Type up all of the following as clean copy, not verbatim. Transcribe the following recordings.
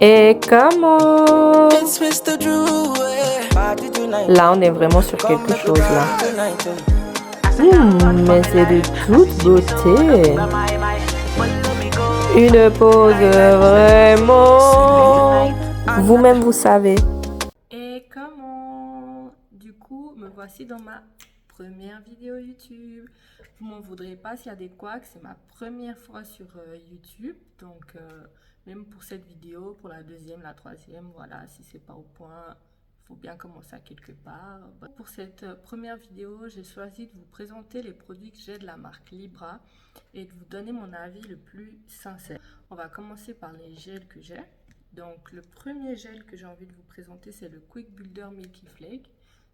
Et comment? Là, on est vraiment sur quelque chose là. Mais c'est de toute beauté. Une pose vraiment. Vous-même, vous savez. Et comment? Du coup, me voici dans ma première vidéo YouTube. Vous m'en voudrez pas s'il y a des couacs, c'est ma première fois sur YouTube. Donc, même pour cette vidéo, pour la deuxième, la troisième, voilà, si c'est pas au point, il faut bien commencer à quelque part. Pour cette première vidéo, j'ai choisi de vous présenter les produits que j'ai de la marque Libra et de vous donner mon avis le plus sincère. On va commencer par les gels que j'ai. Donc, le premier gel que j'ai envie de vous présenter, c'est le Quick Builder Milky Flake.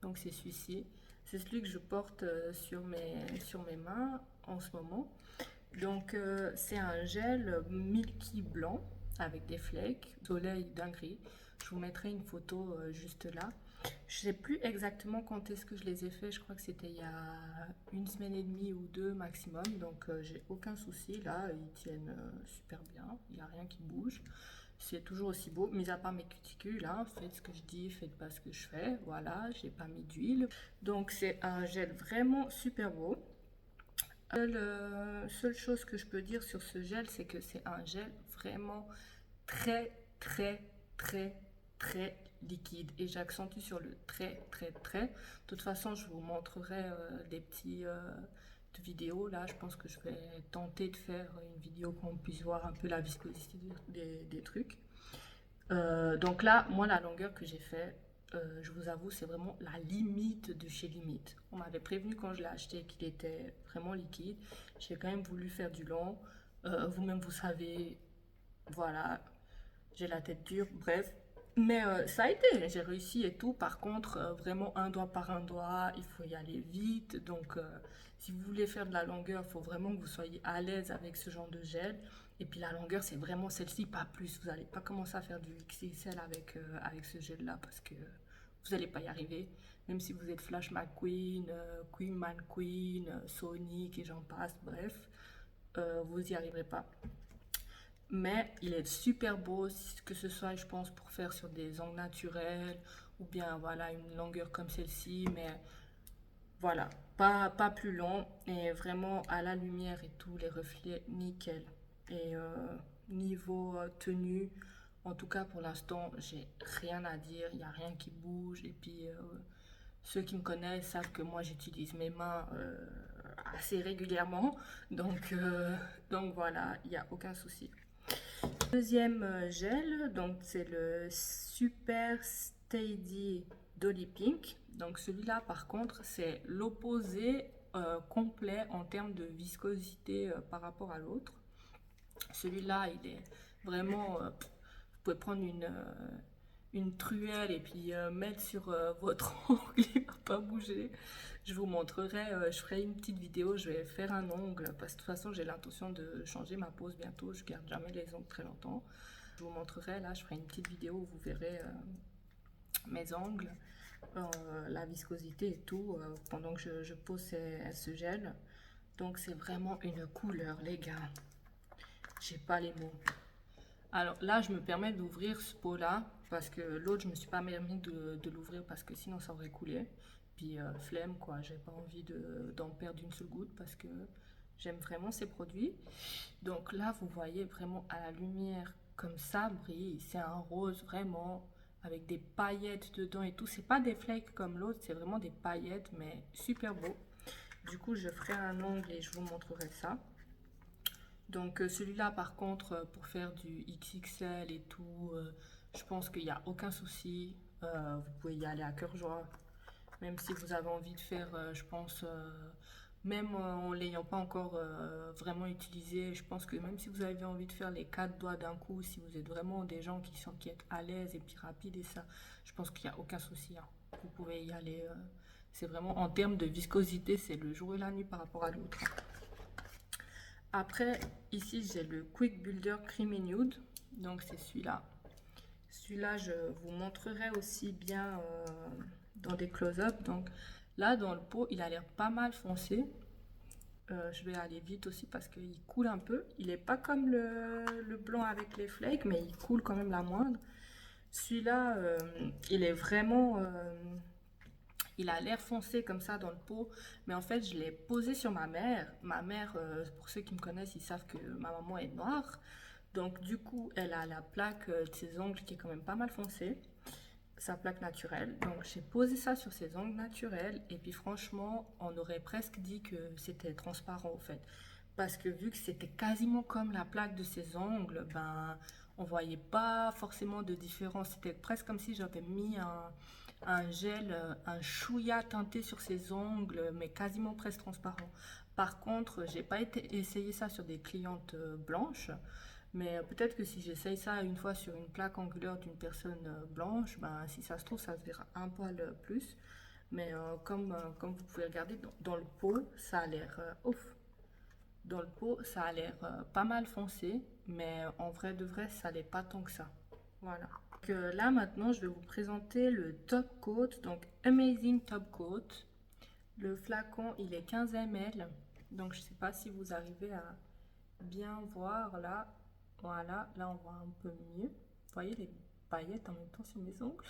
Donc, c'est celui-ci. C'est celui que je porte sur mes mains en ce moment. Donc, c'est un gel milky blanc avec des flakes, soleil d'un gris. Je vous mettrai une photo juste là. Je ne sais plus exactement quand est-ce que je les ai faits. Je crois que c'était il y a une semaine et demie ou deux maximum. Donc, j'ai aucun souci. Là, ils tiennent super bien. Il n'y a rien qui bouge. C'est toujours aussi beau, mis à part mes cuticules, hein. Faites ce que je dis, faites pas ce que je fais. Voilà, j'ai pas mis d'huile. Donc c'est un gel vraiment super beau. Seule chose que je peux dire sur ce gel, c'est que c'est un gel vraiment très, très, très, très liquide. Et j'accentue sur le très, très, très. De toute façon, je vous montrerai des petits vidéos. Là, je pense que je vais tenter de faire une vidéo qu'on puisse voir un peu la viscosité des trucs. Donc là, moi, la longueur que j'ai fait, je vous avoue, c'est vraiment la limite de chez limite. On m'avait prévenu quand je l'ai acheté qu'il était vraiment liquide. J'ai quand même voulu faire du long. Vous-même, vous savez, voilà, j'ai la tête dure, bref. Mais ça a été, j'ai réussi et tout. Par contre, vraiment un doigt par un doigt, il faut y aller vite. Donc, si vous voulez faire de la longueur, il faut vraiment que vous soyez à l'aise avec ce genre de gel. Et puis la longueur, c'est vraiment celle-ci, pas plus. Vous n'allez pas commencer à faire du XXL avec ce gel-là parce que vous n'allez pas y arriver. Même si vous êtes Flash McQueen, Queen Man Queen, Sonic et j'en passe, bref, vous n'y arriverez pas. Mais il est super beau, que ce soit, je pense, pour faire sur des ongles naturels ou bien voilà une longueur comme celle-ci, mais voilà, pas plus long et vraiment à la lumière et tout, les reflets nickel. Et niveau tenue, en tout cas pour l'instant, j'ai rien à dire, il n'y a rien qui bouge. Et puis ceux qui me connaissent savent que moi j'utilise mes mains assez régulièrement, donc voilà, il n'y a aucun souci. Deuxième gel, donc c'est le Super Steady Dolly Pink. Donc celui-là par contre c'est l'opposé complet en termes de viscosité par rapport à l'autre. Celui-là il est vraiment, vous pouvez prendre une truelle et puis mettre sur votre ongle, il va pas bouger. Je vous montrerai, je ferai une petite vidéo, je vais faire un ongle parce que de toute façon j'ai l'intention de changer ma pose bientôt, je garde jamais les ongles très longtemps. Je vous montrerai, là je ferai une petite vidéo où vous verrez mes ongles, la viscosité et tout pendant que je pose ce gel. Donc c'est vraiment une couleur les gars, j'ai pas les mots. Alors là, je me permets d'ouvrir ce pot-là parce que l'autre, je me suis pas permis de l'ouvrir parce que sinon ça aurait coulé. Puis flemme quoi, j'ai pas envie d'en perdre une seule goutte parce que j'aime vraiment ces produits. Donc là, vous voyez vraiment à la lumière comme ça brille. C'est un rose vraiment avec des paillettes dedans et tout. C'est pas des flakes comme l'autre, c'est vraiment des paillettes mais super beau. Du coup, je ferai un ongle et je vous montrerai ça. Donc celui-là par contre pour faire du XXL et tout, je pense qu'il n'y a aucun souci. Vous pouvez y aller à cœur joie. Même si vous avez envie de faire, je pense, même en l'ayant pas encore vraiment utilisé, je pense que même si vous avez envie de faire les 4 doigts d'un coup, si vous êtes vraiment des gens qui êtes à l'aise et puis rapides et ça, je pense qu'il n'y a aucun souci, hein. Vous pouvez y aller. C'est vraiment en termes de viscosité, c'est le jour et la nuit par rapport à l'autre. Après, ici, j'ai le Quick Builder Creamy Nude. Donc, c'est celui-là. Celui-là, je vous montrerai aussi bien dans des close-up. Donc, là, dans le pot, il a l'air pas mal foncé. Je vais aller vite aussi parce qu'il coule un peu. Il n'est pas comme le blanc avec les flakes, mais il coule quand même la moindre. Celui-là, il est vraiment... il a l'air foncé comme ça dans le pot, mais en fait, je l'ai posé sur ma mère. Ma mère, pour ceux qui me connaissent, ils savent que ma maman est noire. Donc, du coup, elle a la plaque de ses ongles qui est quand même pas mal foncée, sa plaque naturelle. Donc, j'ai posé ça sur ses ongles naturels. Et puis, franchement, on aurait presque dit que c'était transparent, au fait. Parce que vu que c'était quasiment comme la plaque de ses ongles, ben, on voyait pas forcément de différence. C'était presque comme si j'avais mis un gel, un chouïa teinté sur ses ongles, mais quasiment presque transparent. Par contre, j'ai pas essayé ça sur des clientes blanches, mais peut-être que si j'essaye ça une fois sur une plaque angulaire d'une personne blanche, ben, si ça se trouve, ça se verra un poil plus. Mais comme vous pouvez regarder dans le pot, ça a l'air ouf. Dans le pot, ça a l'air pas mal foncé, mais en vrai de vrai, ça l'est pas tant que ça. Voilà. Donc, là maintenant, je vais vous présenter le Top Coat, donc Amazing Top Coat. Le flacon, il est 15 ml, donc je sais pas si vous arrivez à bien voir là. Voilà, là on voit un peu mieux. Vous voyez les paillettes en même temps sur mes ongles.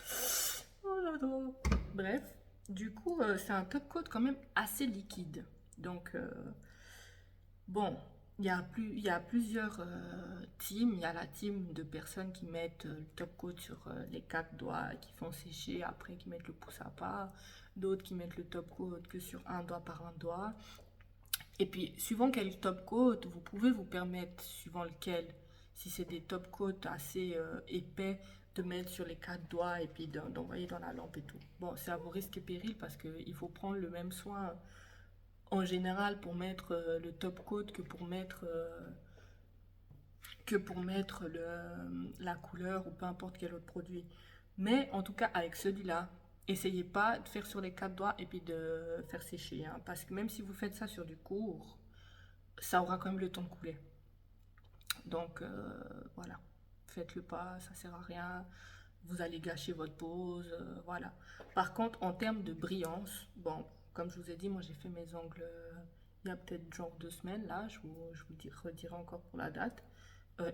Oh j'adore. Bref, du coup, c'est un top coat quand même assez liquide. Donc, bon, il y a plusieurs teams. Il y a la team de personnes qui mettent le top coat sur les quatre doigts, qui font sécher, après qui mettent le pouce à part. D'autres qui mettent le top coat que sur un doigt par un doigt. Et puis, suivant quel top coat, vous pouvez vous permettre, suivant lequel, si c'est des top coats assez épais, de mettre sur les quatre doigts et puis d'envoyer dans la lampe et tout. Bon, c'est à vos risques et périls parce qu'il faut prendre le même soin en général pour mettre le top coat que pour mettre la couleur ou peu importe quel autre produit. Mais en tout cas, avec celui-là, essayez pas de faire sur les quatre doigts et puis de faire sécher, hein, parce que même si vous faites ça sur du court, ça aura quand même le temps de couler. Donc voilà, faites-le pas, ça sert à rien. Vous allez gâcher votre pose, voilà. Par contre, en termes de brillance, bon, comme je vous ai dit, moi j'ai fait mes ongles il y a peut-être genre 2 semaines là, je vous redirai encore pour la date.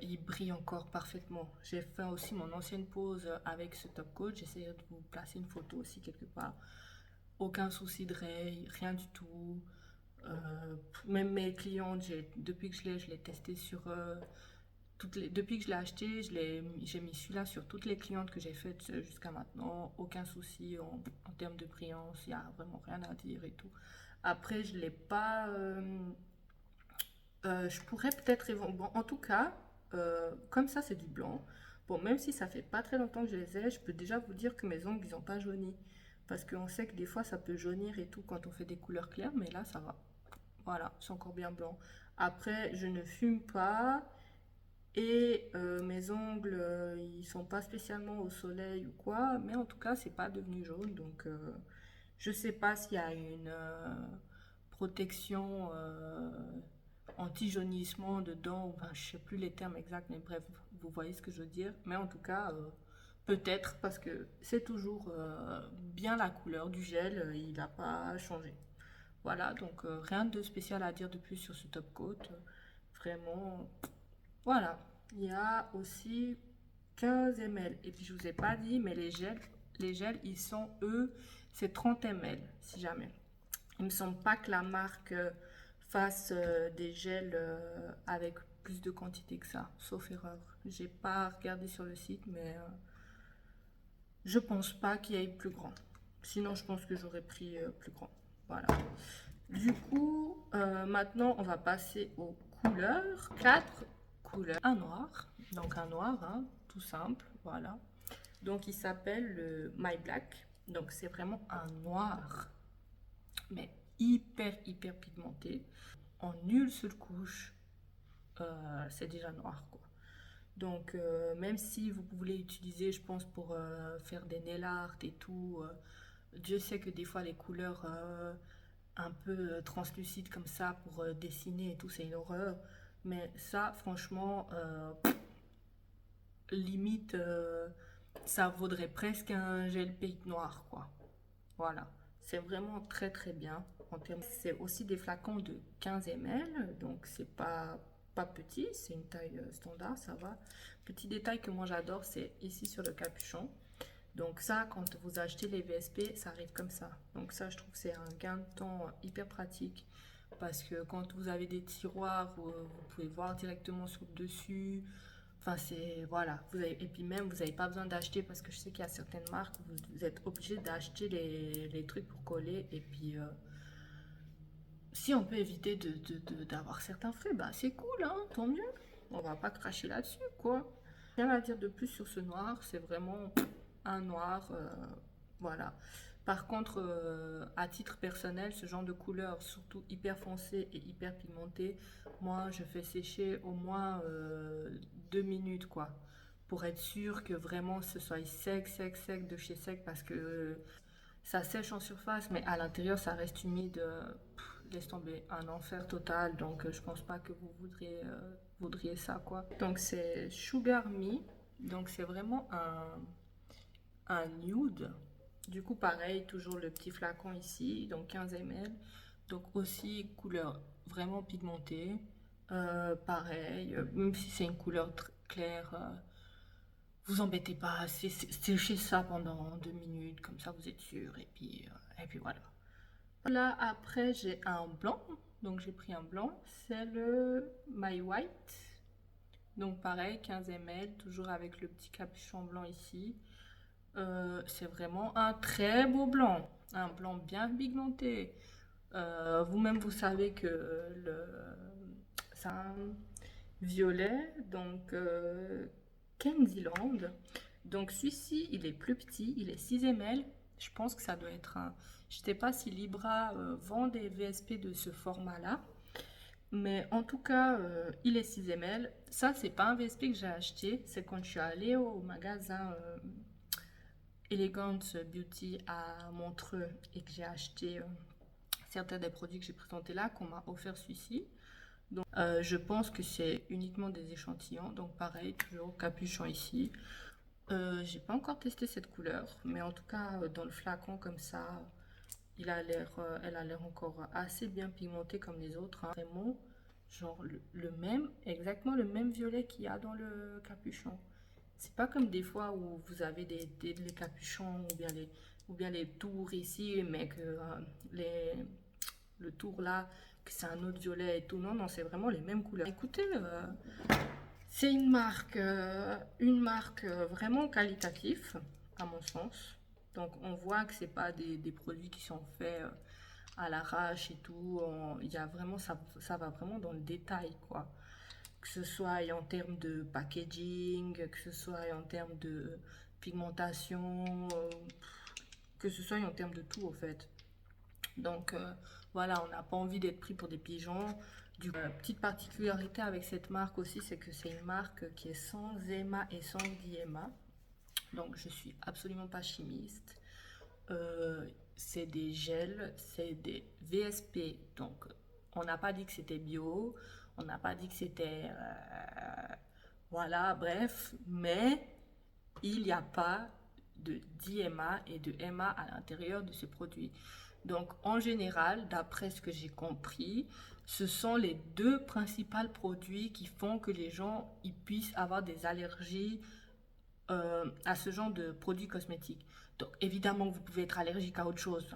Il brille encore parfaitement. J'ai fait aussi mon ancienne pose avec ce top coat. J'essaie de vous placer une photo aussi quelque part. Aucun souci de raye, rien du tout. Même mes clientes, depuis que je l'ai testé sur depuis que je l'ai acheté, j'ai mis celui-là sur toutes les clientes que j'ai faites jusqu'à maintenant. Aucun souci en termes de brillance, il n'y a vraiment rien à dire et tout. Après, je l'ai pas. Je pourrais peut-être. Bon, en tout cas, comme ça, c'est du blanc. Bon, même si ça fait pas très longtemps que je les ai, je peux déjà vous dire que mes ongles, ils n'ont pas jauni. Parce qu'on sait que des fois, ça peut jaunir et tout quand on fait des couleurs claires, mais là, ça va. Voilà, c'est encore bien blanc. Après, je ne fume pas. Et mes ongles, ils sont pas spécialement au soleil ou quoi, mais en tout cas, c'est pas devenu jaune. Donc, je sais pas s'il y a une protection anti-jaunissement dedans, ou ben, je sais plus les termes exacts, mais bref, vous voyez ce que je veux dire. Mais en tout cas, peut-être parce que c'est toujours bien la couleur du gel, il n'a pas changé. Voilà, donc rien de spécial à dire de plus sur ce top coat. Vraiment, voilà. Il y a aussi 15 ml. Et puis je vous ai pas dit, mais les gels, ils sont eux, c'est 30 ml, si jamais. Il me semble pas que la marque fasse des gels avec plus de quantité que ça, sauf erreur. J'ai pas regardé sur le site, mais je pense pas qu'il y ait plus grand. Sinon, je pense que j'aurais pris plus grand. Voilà. Du coup, maintenant, on va passer aux couleurs. 4 couleurs. Un noir, donc un noir, hein, tout simple, voilà. Donc, il s'appelle le My Black. Donc, c'est vraiment un noir, mais hyper pigmenté. En une seule couche, c'est déjà noir, quoi. Donc, même si vous voulez l'utiliser, je pense, pour faire des nail art et tout, Dieu sait que des fois, les couleurs un peu translucides comme ça pour dessiner et tout, c'est une horreur. Mais ça, franchement, limite, ça vaudrait presque un gel paint noir, quoi. Voilà, c'est vraiment très bien. en termes. C'est aussi des flacons de 15 ml, donc c'est pas petit, c'est une taille standard, ça va. Petit détail que moi j'adore, c'est ici sur le capuchon. Donc ça, quand vous achetez les VSP, ça arrive comme ça. Donc ça, je trouve que c'est un gain de temps hyper pratique. Parce que quand vous avez des tiroirs, vous pouvez voir directement sur le dessus. Enfin, c'est... Voilà. Et puis même, vous n'avez pas besoin d'acheter, parce que je sais qu'il y a certaines marques où vous êtes obligé d'acheter les trucs pour coller. Et puis, si on peut éviter d'avoir certains frais, bah c'est cool, hein, tant mieux. On va pas cracher là-dessus, quoi. Rien à dire de plus sur ce noir, c'est vraiment un noir, voilà. Par contre, à titre personnel, ce genre de couleur, surtout hyper foncée et hyper pigmentée, moi je fais sécher au moins 2 minutes, quoi, pour être sûr que vraiment ce soit sec, sec, sec de chez sec, parce que ça sèche en surface, mais à l'intérieur ça reste humide. Laisse tomber, un enfer total. Donc je pense pas que vous voudriez ça, quoi. Donc c'est Sugar Me. Donc c'est vraiment un nude. Du coup pareil, toujours le petit flacon ici, donc 15 ml. Donc aussi couleur vraiment pigmentée. Pareil, même si c'est une couleur claire, vous embêtez pas, séchez ça pendant 2 minutes, comme ça vous êtes sûr, et puis voilà. Là, après, j'ai un blanc. Donc, j'ai pris un blanc. C'est le My White. Donc, pareil, 15 ml, toujours avec le petit capuchon blanc ici. C'est vraiment un très beau blanc. Un blanc bien pigmenté. Vous-même, vous savez que c'est un violet. Donc, Candyland. Donc, celui-ci, il est plus petit. Il est 6 ml. Je pense que ça doit être un... Je ne sais pas si Libra vend des VSP de ce format-là. Mais en tout cas, il est 6 ml. Ça, c'est pas un VSP que j'ai acheté. C'est quand je suis allée au magasin Elegance Beauty à Montreux et que j'ai acheté certains des produits que j'ai présentés là, qu'on m'a offert celui-ci. Donc, je pense que c'est uniquement des échantillons. Donc, pareil, toujours capuchon ici. J'ai pas encore testé cette couleur, mais en tout cas, dans le flacon comme ça, elle a l'air encore assez bien pigmentée comme les autres, hein. Vraiment, genre le même, exactement le même violet qu'il y a dans le capuchon. C'est pas comme des fois où vous avez les capuchons ou bien les tours ici, mais que le tour là, que c'est un autre violet et tout. Non, non, c'est vraiment les mêmes couleurs. Écoutez, c'est une marque vraiment qualitative, à mon sens. Donc on voit que c'est pas des produits qui sont faits à l'arrache et tout. Il y a vraiment, ça va vraiment dans le détail, quoi. Que ce soit en termes de packaging, que ce soit en termes de pigmentation, que ce soit en termes de tout, en fait. Donc voilà, on n'a pas envie d'être pris pour des pigeons. Petite particularité avec cette marque aussi, c'est que c'est une marque qui est sans EMA et sans DMA. Donc je suis absolument pas chimiste. C'est des gels, c'est des VSP. Donc on n'a pas dit que c'était bio, on n'a pas dit que c'était... voilà, bref. Mais il n'y a pas de DMA et de MA à l'intérieur de ce produit. Donc en général, d'après ce que j'ai compris, ce sont les deux principaux produits qui font que les gens ils puissent avoir des allergies à ce genre de produits cosmétiques. Donc évidemment, vous pouvez être allergique à autre chose.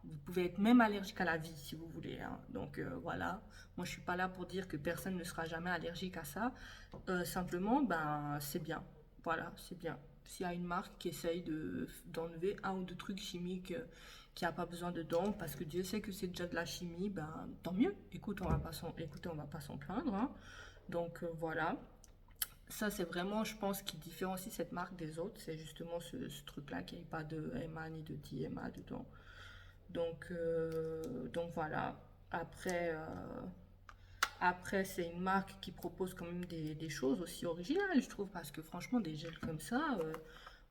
Vous pouvez être même allergique à la vie si vous voulez, hein. Donc voilà, moi je suis pas là pour dire que personne ne sera jamais allergique à ça. Simplement, ben c'est bien. Voilà, c'est bien. S'il y a une marque qui essaye d'enlever un ou deux trucs chimiques qui n'a pas besoin dedans, parce que Dieu sait que c'est déjà de la chimie, ben tant mieux. Écoutez, on va pas s'en plaindre, hein. Donc voilà. Ça, c'est vraiment, je pense, qui différencie cette marque des autres. C'est justement ce truc-là, qu'il n'y ait pas de MA ni de DMA dedans. Donc voilà. Après, c'est une marque qui propose quand même des choses aussi originales, je trouve, parce que franchement, des gels comme ça,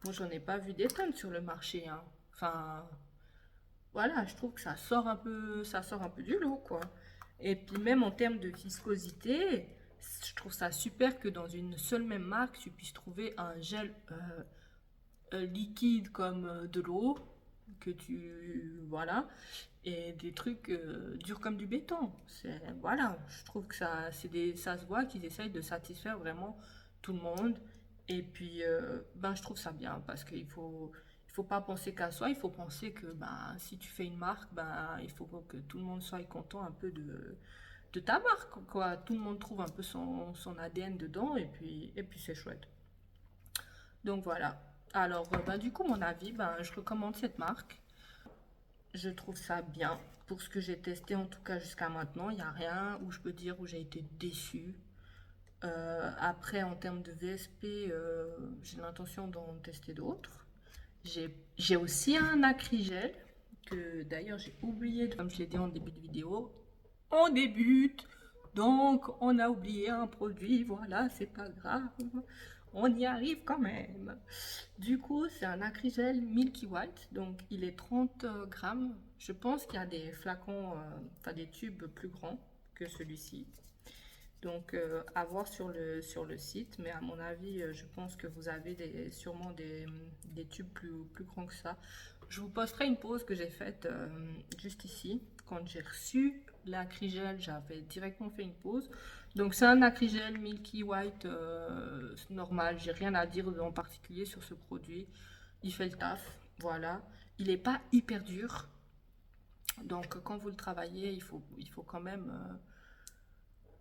moi, j'en ai pas vu des tonnes sur le marché, hein. Enfin, voilà, je trouve que ça sort un peu du lot, quoi. Et puis même en termes de viscosité, je trouve ça super que dans une seule même marque, tu puisses trouver un gel liquide comme de l'eau voilà, et des trucs durs comme du béton. Voilà, je trouve que ça se voit qu'ils essayent de satisfaire vraiment tout le monde. Et puis, je trouve ça bien parce qu'il faut pas penser qu'à soi, il faut penser que si tu fais une marque, il faut que tout le monde soit content un peu de ta marque, quoi. Tout le monde trouve un peu son ADN dedans et puis c'est chouette. Donc voilà. Alors, du coup, mon avis, je recommande cette marque. Je trouve ça bien. Pour ce que j'ai testé, en tout cas jusqu'à maintenant, il n'y a rien où je peux dire où j'ai été déçue. Après, en termes de VSP, j'ai l'intention d'en tester d'autres. J'ai aussi un acrygel que d'ailleurs j'ai oublié, comme je l'ai dit en début de vidéo. On débute, donc on a oublié un produit, voilà, c'est pas grave. On y arrive quand même. Du coup, c'est un acrygel Milky White, donc il est 30 grammes. Je pense qu'il y a des flacons, des tubes plus grands que celui-ci. Donc, à voir sur le site, mais à mon avis, je pense que vous avez sûrement des tubes plus grands que ça. Je vous posterai une pause que j'ai faite juste ici. Quand j'ai reçu l'acrygel, j'avais directement fait une pause. Donc, c'est un acrygel Milky White normal. J'ai rien à dire en particulier sur ce produit. Il fait le taf, voilà. Il n'est pas hyper dur. Donc, quand vous le travaillez, il faut quand même...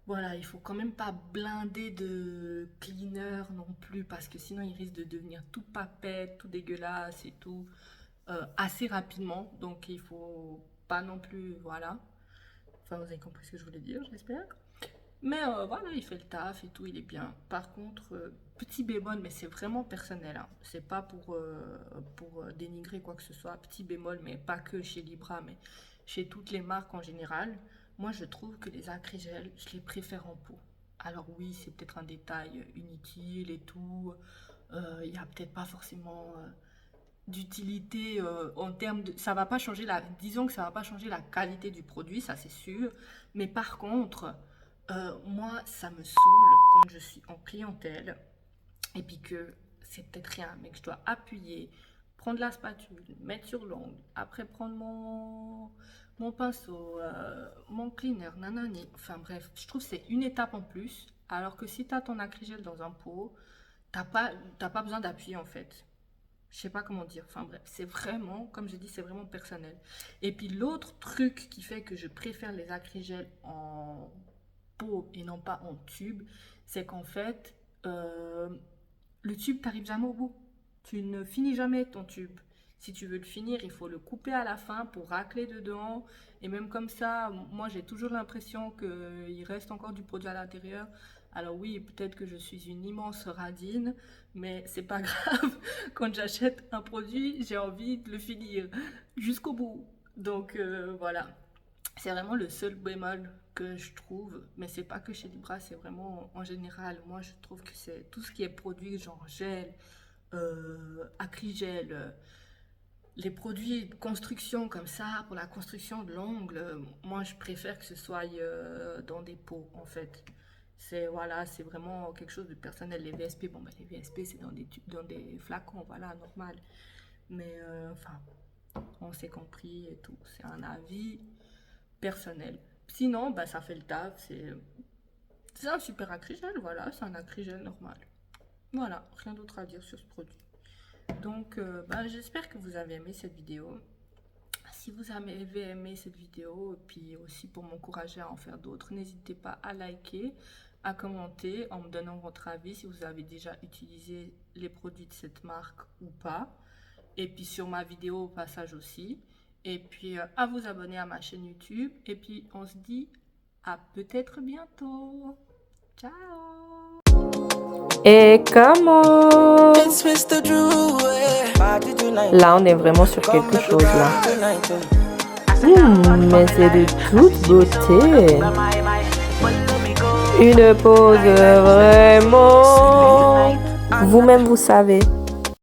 Voilà, il faut quand même pas blinder de cleaner non plus parce que sinon il risque de devenir tout papette, tout dégueulasse et tout assez rapidement. Donc il faut pas non plus, voilà. Enfin, vous avez compris ce que je voulais dire, j'espère. Mais voilà, il fait le taf et tout, il est bien. Par contre, petit bémol, mais c'est vraiment personnel, hein. C'est pas pour dénigrer quoi que ce soit. Petit bémol, mais pas que chez Libra, mais chez toutes les marques en général. Moi, je trouve que les acrygels, je les préfère en pot. Alors oui, c'est peut-être un détail inutile et tout. Il n'y a peut-être pas forcément d'utilité en termes de... Ça va pas changer disons que ça va pas changer la qualité du produit, ça c'est sûr. Mais par contre, moi, ça me saoule quand je suis en clientèle et puis que c'est peut-être rien, mais que je dois appuyer, prendre la spatule, mettre sur l'ongle, après prendre mon pinceau, mon cleaner, nanani. Enfin bref, je trouve que c'est une étape en plus. Alors que si tu as ton acrygel dans un pot, t'as pas besoin d'appuyer en fait. Je sais pas comment dire. Enfin bref, c'est vraiment, comme je dis, c'est vraiment personnel. Et puis l'autre truc qui fait que je préfère les acrygels en pot et non pas en tube, c'est qu'en fait, le tube, t'arrives jamais au bout. Tu ne finis jamais ton tube. Si tu veux le finir, il faut le couper à la fin pour racler dedans. Et même comme ça, moi j'ai toujours l'impression qu'il reste encore du produit à l'intérieur. Alors oui, peut-être que je suis une immense radine, mais c'est pas grave. Quand j'achète un produit, j'ai envie de le finir jusqu'au bout. Donc voilà, c'est vraiment le seul bémol que je trouve. Mais c'est pas que chez Libra, c'est vraiment en général. Moi je trouve que c'est tout ce qui est produit genre gel, acrygel, les produits de construction comme ça, pour la construction de l'ongle, moi je préfère que ce soit dans des pots en fait. Voilà, c'est vraiment quelque chose de personnel. Les VSP, les VSP c'est dans des flacons, voilà, normal. Mais on s'est compris et tout. C'est un avis personnel. Sinon, ça fait le taf. C'est un super acrygel, voilà, c'est un acrygel normal. Voilà, rien d'autre à dire sur ce produit. Donc, j'espère que vous avez aimé cette vidéo. Si vous avez aimé cette vidéo, et puis aussi pour m'encourager à en faire d'autres, n'hésitez pas à liker, à commenter en me donnant votre avis si vous avez déjà utilisé les produits de cette marque ou pas. Et puis sur ma vidéo au passage aussi. Et puis à vous abonner à ma chaîne YouTube. Et puis on se dit à peut-être bientôt. Ciao! Et comment? Là, on est vraiment sur quelque chose là. Mais c'est de toute beauté. Une pose vraiment. Vous-même, vous savez.